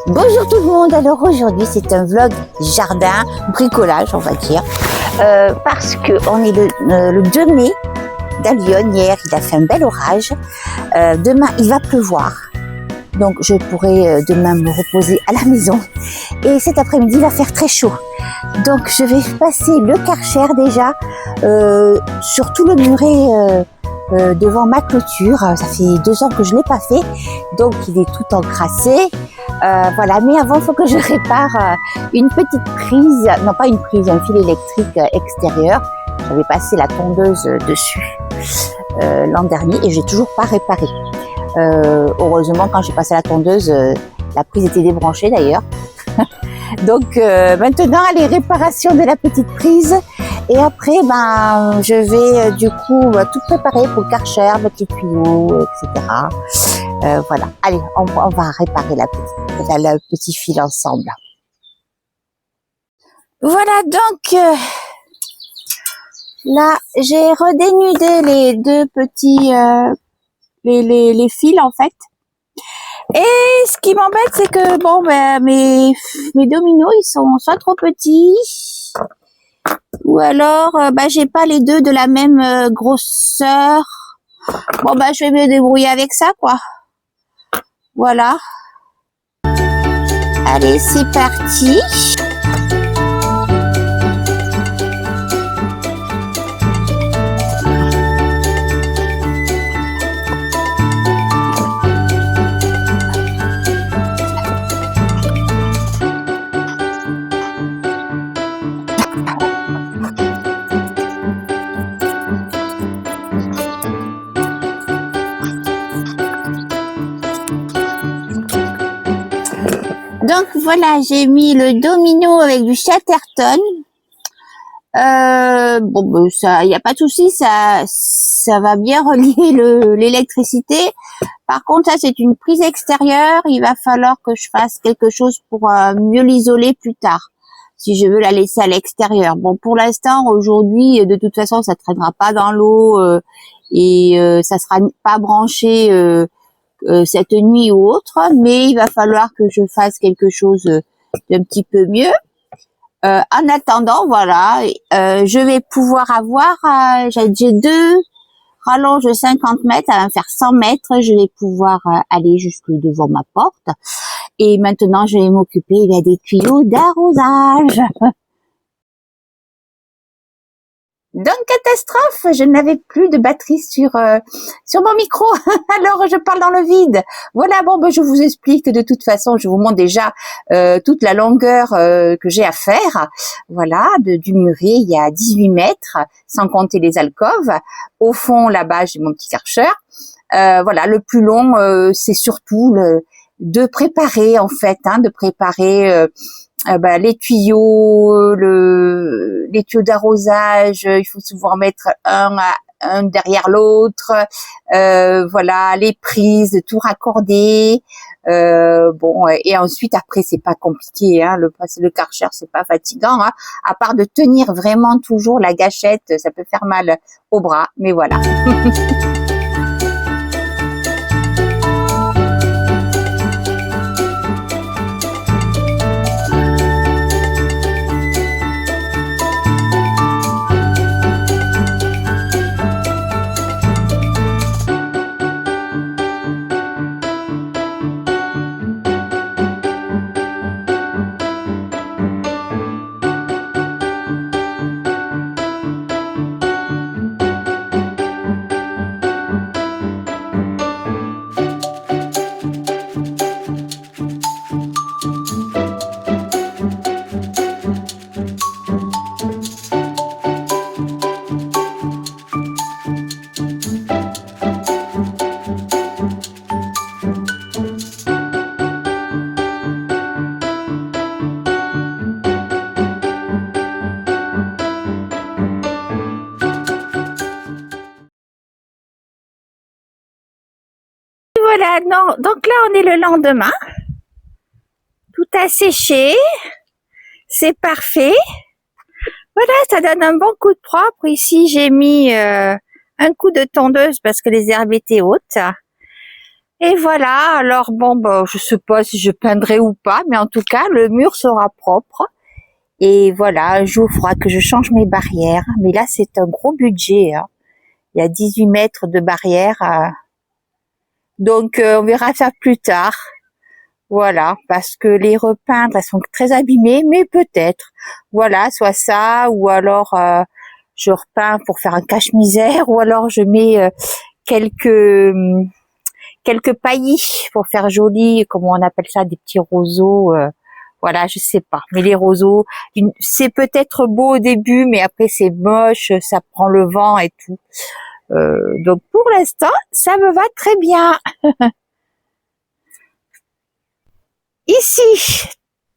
Bonjour tout le monde, alors aujourd'hui c'est un vlog jardin, bricolage on va dire, parce qu'on est le 2 mai dans Lyon. Hier il a fait un bel orage, demain il va pleuvoir, donc je pourrai demain me reposer à la maison, et cet après-midi il va faire très chaud, donc je vais passer le Karcher déjà sur tout le muret devant ma clôture. Ça fait 2 ans que je l'ai pas fait, donc il est tout encrassé. Voilà, mais avant, il faut que je répare une petite prise, non pas une prise, un fil électrique extérieur. J'avais passé la tondeuse dessus l'an dernier et j'ai toujours pas réparé. Heureusement, quand j'ai passé la tondeuse, la prise était débranchée d'ailleurs. Donc maintenant, les réparations de la petite prise. Et après, je vais du coup tout préparer pour le Karcher, mettre les tuyaux, etc. Voilà. Allez, on va réparer le petit fil ensemble. Voilà, donc là, j'ai redénudé les deux petits les fils en fait. Et ce qui m'embête, c'est que mes dominos, ils sont soit trop petits, ou alors j'ai pas les deux de la même grosseur. Bon je vais me débrouiller avec ça quoi. Voilà. Allez, c'est parti. Donc voilà, j'ai mis le domino avec du Chatterton. Ça, y a pas de souci, ça va bien relier l'électricité. Par contre, ça c'est une prise extérieure. Il va falloir que je fasse quelque chose pour mieux l'isoler plus tard, si je veux la laisser à l'extérieur. Bon, pour l'instant, aujourd'hui, de toute façon, ça traînera pas dans l'eau et ça sera pas branché cette nuit ou autre, mais il va falloir que je fasse quelque chose d'un petit peu mieux. En attendant, voilà, je vais pouvoir avoir, j'ai 2 rallonges de 50 mètres, ça va me faire 100 mètres, je vais pouvoir aller jusque devant ma porte. Et maintenant, je vais m'occuper des tuyaux d'arrosage. Donc catastrophe, je n'avais plus de batterie sur mon micro, alors je parle dans le vide. Voilà, je vous explique que de toute façon, je vous montre déjà toute la longueur que j'ai à faire. Voilà, du muret, il y a 18 mètres, sans compter les alcôves. Au fond, là-bas, j'ai mon petit Karcher. Voilà, le plus long, c'est surtout de préparer en fait, de préparer les tuyaux, les tuyaux d'arrosage, il faut souvent mettre un derrière l'autre, voilà, les prises, tout raccorder. Et ensuite après c'est pas compliqué, le Karcher c'est pas fatigant, à part de tenir vraiment toujours la gâchette, ça peut faire mal au bras, mais voilà. Voilà, non, donc là on est le lendemain, tout a séché, c'est parfait. Voilà, ça donne un bon coup de propre. Ici, j'ai mis un coup de tondeuse parce que les herbes étaient hautes. Et voilà, alors bon, bah, je sais pas si je peindrai ou pas, mais en tout cas, le mur sera propre. Et voilà, un jour, il faudra que je change mes barrières. Mais là, c'est un gros budget, hein. Il y a 18 mètres de barrière. Donc, on verra ça plus tard. Voilà, parce que les repeindre, elles sont très abîmées, mais peut-être. Voilà, soit ça, ou alors je repeins pour faire un cache-misère, ou alors je mets quelques paillis pour faire joli, comment on appelle ça, des petits roseaux. Voilà, je sais pas. Mais les roseaux, c'est peut-être beau au début, mais après c'est moche, ça prend le vent et tout. Donc pour l'instant, ça me va très bien. Ici,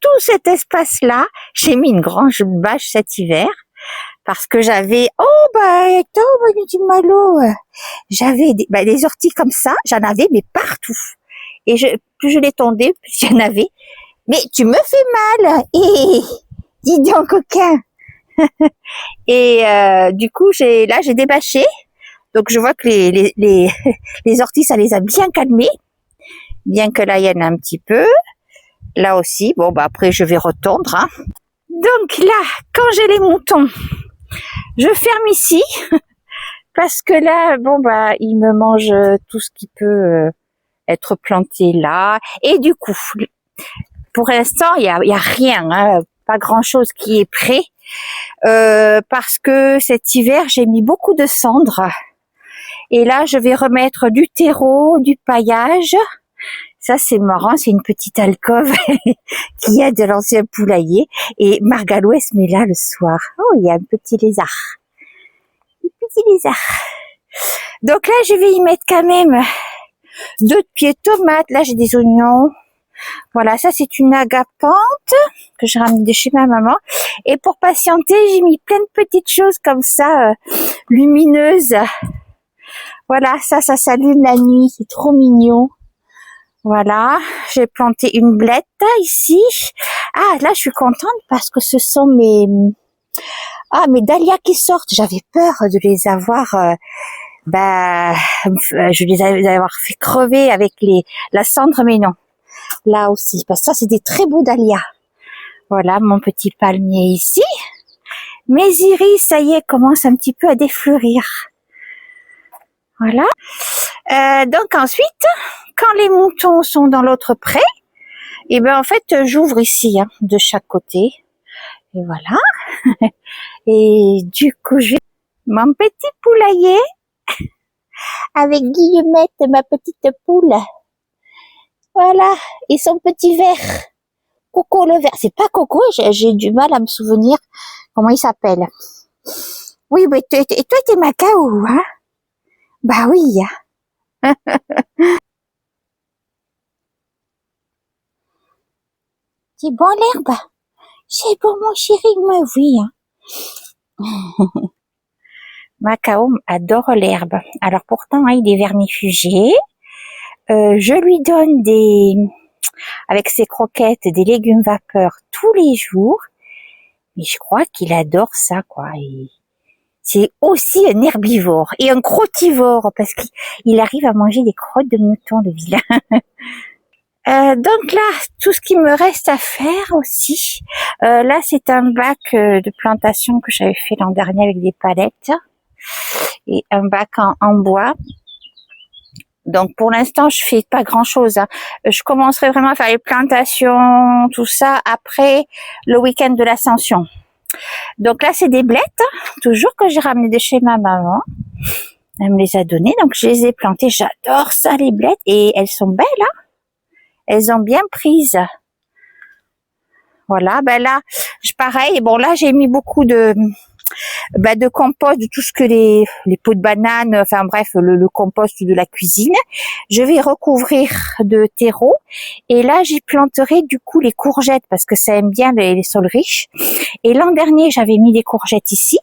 tout cet espace-là, j'ai mis une grande bâche cet hiver parce que j'avais, j'avais des orties comme ça, j'en avais mais partout. Et plus je les tondais, plus il y en avait. Mais tu me fais mal. Et dis donc, coquin. Et du coup, j'ai débâché. Donc je vois que les orties, ça les a bien calmés. Bien que là, il y en a un petit peu. Là aussi, bon, bah après, je vais retondre. Hein. Donc là, quand j'ai les moutons, je ferme ici. Parce que là, bon, bah, ils me mangent tout ce qui peut être planté là. Et du coup, pour l'instant, il y a rien, hein, pas grand-chose qui est prêt. Parce que cet hiver, j'ai mis beaucoup de cendres. Et là, je vais remettre du terreau, du paillage. Ça, c'est marrant, c'est une petite alcôve qui a de l'ancien poulailler. Et Margalou, elle se met là le soir. Oh, il y a un petit lézard. Un petit lézard. Donc là, je vais y mettre quand même 2 pieds de tomates. Là, j'ai des oignons. Voilà, ça, c'est une agapante que j'ai ramenée de chez ma maman. Et pour patienter, j'ai mis plein de petites choses comme ça, lumineuses. Voilà, ça s'allume la nuit. C'est trop mignon. Voilà, j'ai planté une blette ici. Ah, là, je suis contente parce que ce sont mes dahlias qui sortent. J'avais peur de les avoir, je les avoir fait crever avec la cendre, mais non. Là aussi, parce que ça, c'est des très beaux dahlias. Voilà, mon petit palmier ici. Mes iris, ça y est, commencent un petit peu à défleurir. Voilà. Donc ensuite, quand les moutons sont dans l'autre pré, et ben en fait j'ouvre ici hein, de chaque côté. Et voilà. Et du coup j'ai mon petit poulailler avec Guillemette, ma petite poule. Voilà. Et son petit verre. Coco le verre. C'est pas Coco, j'ai du mal à me souvenir comment il s'appelle. Oui, mais toi t'es Macao, hein? Bah oui. C'est bon l'herbe? C'est bon mon chéri, mais oui. Hein. Macao adore l'herbe. Alors pourtant, hein, il est vermifugé. Je lui donne avec ses croquettes, des légumes vapeur tous les jours. Mais je crois qu'il adore ça, quoi. C'est aussi un herbivore et un crotivore parce qu'il arrive à manger des crottes de mouton, le vilain. Donc là, tout ce qui me reste à faire aussi, là c'est un bac de plantation que j'avais fait l'an dernier avec des palettes et un bac en bois. Donc pour l'instant, je fais pas grand-chose. Hein. Je commencerai vraiment à faire les plantations, tout ça après le week-end de l'Ascension. Donc là, c'est des blettes, toujours que j'ai ramené de chez ma maman. Elle me les a données, donc je les ai plantées. J'adore ça, les blettes, et elles sont belles, hein. Elles ont bien prise. Voilà, ben là, pareil. Bon, là, j'ai mis beaucoup de compost, de tout ce que les pots de banane, enfin bref, le compost de la cuisine. Je vais recouvrir de terreau. Et là, j'y planterai du coup les courgettes parce que ça aime bien les sols riches. Et l'an dernier, j'avais mis des courgettes ici.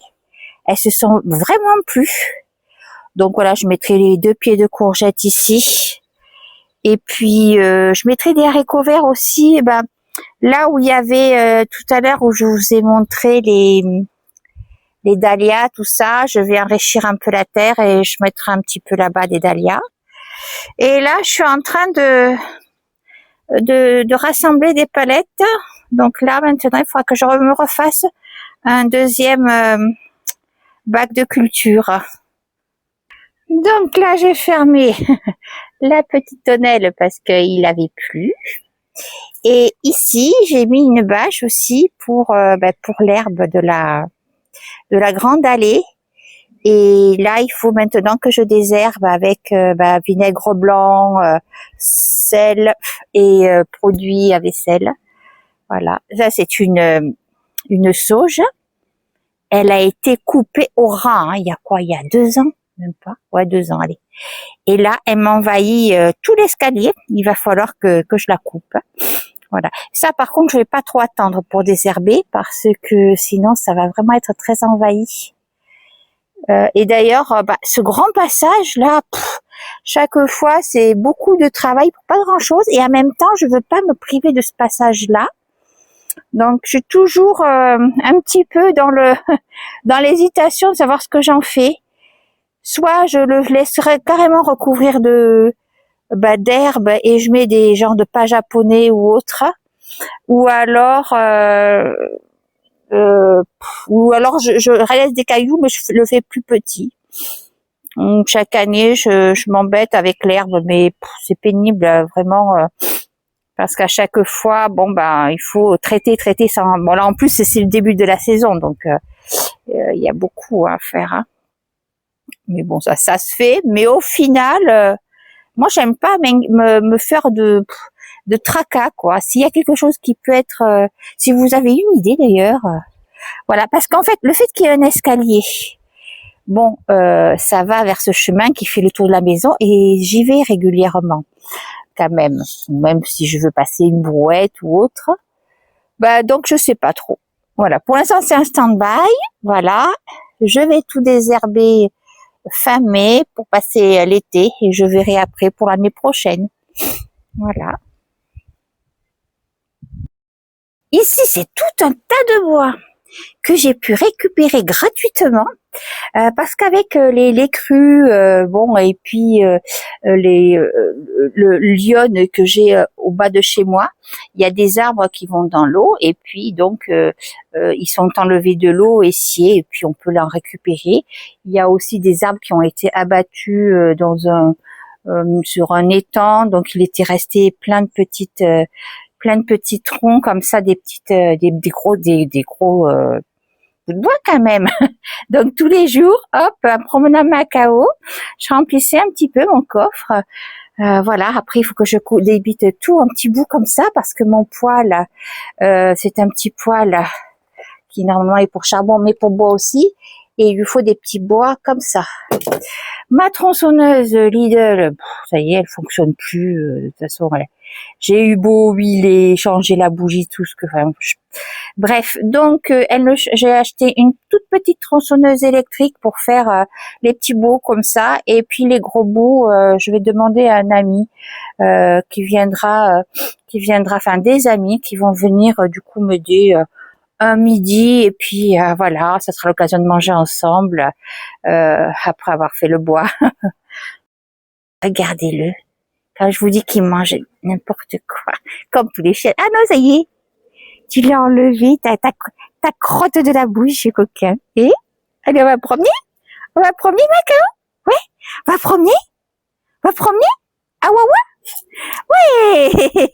Elles se sont vraiment plu. Donc voilà, je mettrai les 2 pieds de courgettes ici. Et puis, je mettrai des haricots verts aussi. Là où il y avait tout à l'heure où je vous ai montré les dahlias, tout ça, je vais enrichir un peu la terre et je mettrai un petit peu là-bas des dahlias. Et là, je suis en train de rassembler des palettes. Donc là, maintenant, il faudra que je me refasse un deuxième bac de culture. Donc là, j'ai fermé la petite tonnelle parce qu'il avait plu. Et ici, j'ai mis une bâche aussi pour l'herbe de la grande allée. Et là, il faut maintenant que je désherbe avec vinaigre blanc, sel et produit à vaisselle. Voilà, ça c'est une sauge. Elle a été coupée au ras, hein. Il y a quoi? Il y a 2 ans? Même pas? Ouais, 2 ans, allez. Et là, elle m'envahit tout l'escalier. Il va falloir que je la coupe. Voilà. Ça, par contre, je vais pas trop attendre pour désherber parce que sinon, ça va vraiment être très envahi. Et d'ailleurs, ce grand passage là, chaque fois, c'est beaucoup de travail pour pas grand-chose. Et en même temps, je veux pas me priver de ce passage-là. Donc, je suis toujours un petit peu dans l'hésitation de savoir ce que j'en fais. Soit je le laisserai carrément recouvrir d'herbe et je mets des genres de pas japonais ou autres, ou alors je reste des cailloux, mais je le fais plus petit. Donc, chaque année, je m'embête avec l'herbe, mais c'est pénible vraiment. Parce qu'à chaque fois, il faut traiter sans. Bon là en plus c'est le début de la saison, donc il y a beaucoup à faire. Hein. Mais bon ça se fait. Mais au final, moi j'aime pas me faire de tracas quoi. S'il y a quelque chose qui peut être, si vous avez une idée d'ailleurs, voilà. Parce qu'en fait le fait qu'il y ait un escalier, ça va vers ce chemin qui fait le tour de la maison et j'y vais régulièrement. Quand même si je veux passer une brouette ou autre. Donc je sais pas trop. Voilà, pour l'instant c'est un stand-by. Voilà, je vais tout désherber fin mai pour passer l'été et je verrai après pour l'année prochaine. Voilà. Ici c'est tout un tas de bois que j'ai pu récupérer gratuitement. Parce qu'avec les crues, et puis le lionne que j'ai au bas de chez moi, il y a des arbres qui vont dans l'eau et puis donc ils sont enlevés de l'eau et sciés et puis on peut l'en récupérer. Il y a aussi des arbres qui ont été abattus sur un étang, donc il était resté plein de petits troncs comme ça, des gros de bois quand même. Donc tous les jours, hop, en promenant à Macao, je remplissais un petit peu mon coffre. Voilà, après il faut que je débite tout en petits bouts comme ça parce que mon poêle, c'est un petit poêle qui normalement est pour charbon mais pour bois aussi. Et il lui faut des petits bois comme ça. Ma tronçonneuse Lidl, ça y est, elle fonctionne plus. De toute façon, j'ai eu beau huiler, changer la bougie, tout ce que... Bref, donc j'ai acheté une toute petite tronçonneuse électrique pour faire les petits bouts comme ça. Et puis les gros bouts, je vais demander à un ami qui viendra, enfin des amis qui vont venir du coup m'aider un midi et puis voilà, ça sera l'occasion de manger ensemble après avoir fait le bois. Regardez-le, quand je vous dis qu'il mange n'importe quoi, comme tous les chiens. Ah non, ça y est, tu l'as enlevé, ta crotte de la bouche, coquin. Et allez, on va promener Macao. Ouais, on va promener. Ah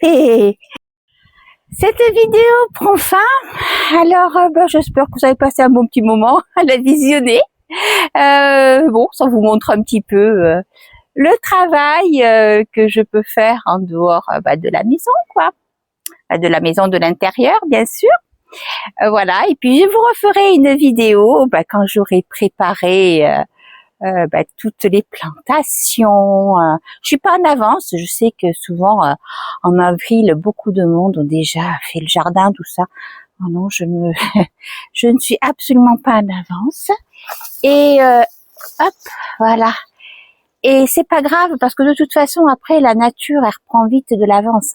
ouais. Cette vidéo prend fin. Alors, j'espère que vous avez passé un bon petit moment à la visionner. Ça vous montre un petit peu le travail que je peux faire en dehors de la maison, quoi. De la maison de l'intérieur, bien sûr. Voilà. Et puis, je vous referai une vidéo quand j'aurai préparé toutes les plantations. Je suis pas en avance. Je sais que souvent en avril, beaucoup de monde ont déjà fait le jardin, tout ça. Oh non, je ne suis absolument pas en avance. Et hop, voilà. Et c'est pas grave parce que de toute façon après la nature elle reprend vite de l'avance.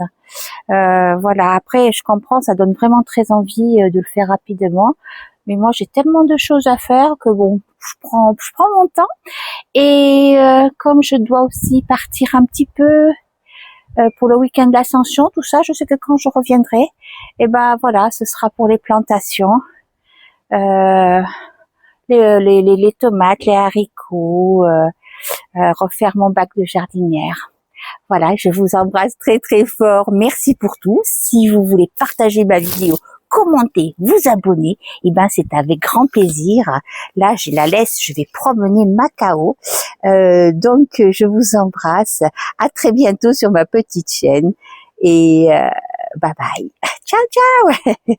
Voilà. Après je comprends, ça donne vraiment très envie de le faire rapidement. Mais moi j'ai tellement de choses à faire que je prends mon temps. Et comme je dois aussi partir un petit peu pour le week-end d'Ascension, tout ça, je sais que quand je reviendrai, et ben voilà, ce sera pour les plantations, les tomates, les haricots, refaire mon bac de jardinière. Voilà, je vous embrasse très très fort. Merci pour tout. Si vous voulez partager ma vidéo, commenter, vous abonner, et ben c'est avec grand plaisir. Là, je la laisse, je vais promener Macao. Donc, je vous embrasse. À très bientôt sur ma petite chaîne. Et bye bye. Ciao, ciao.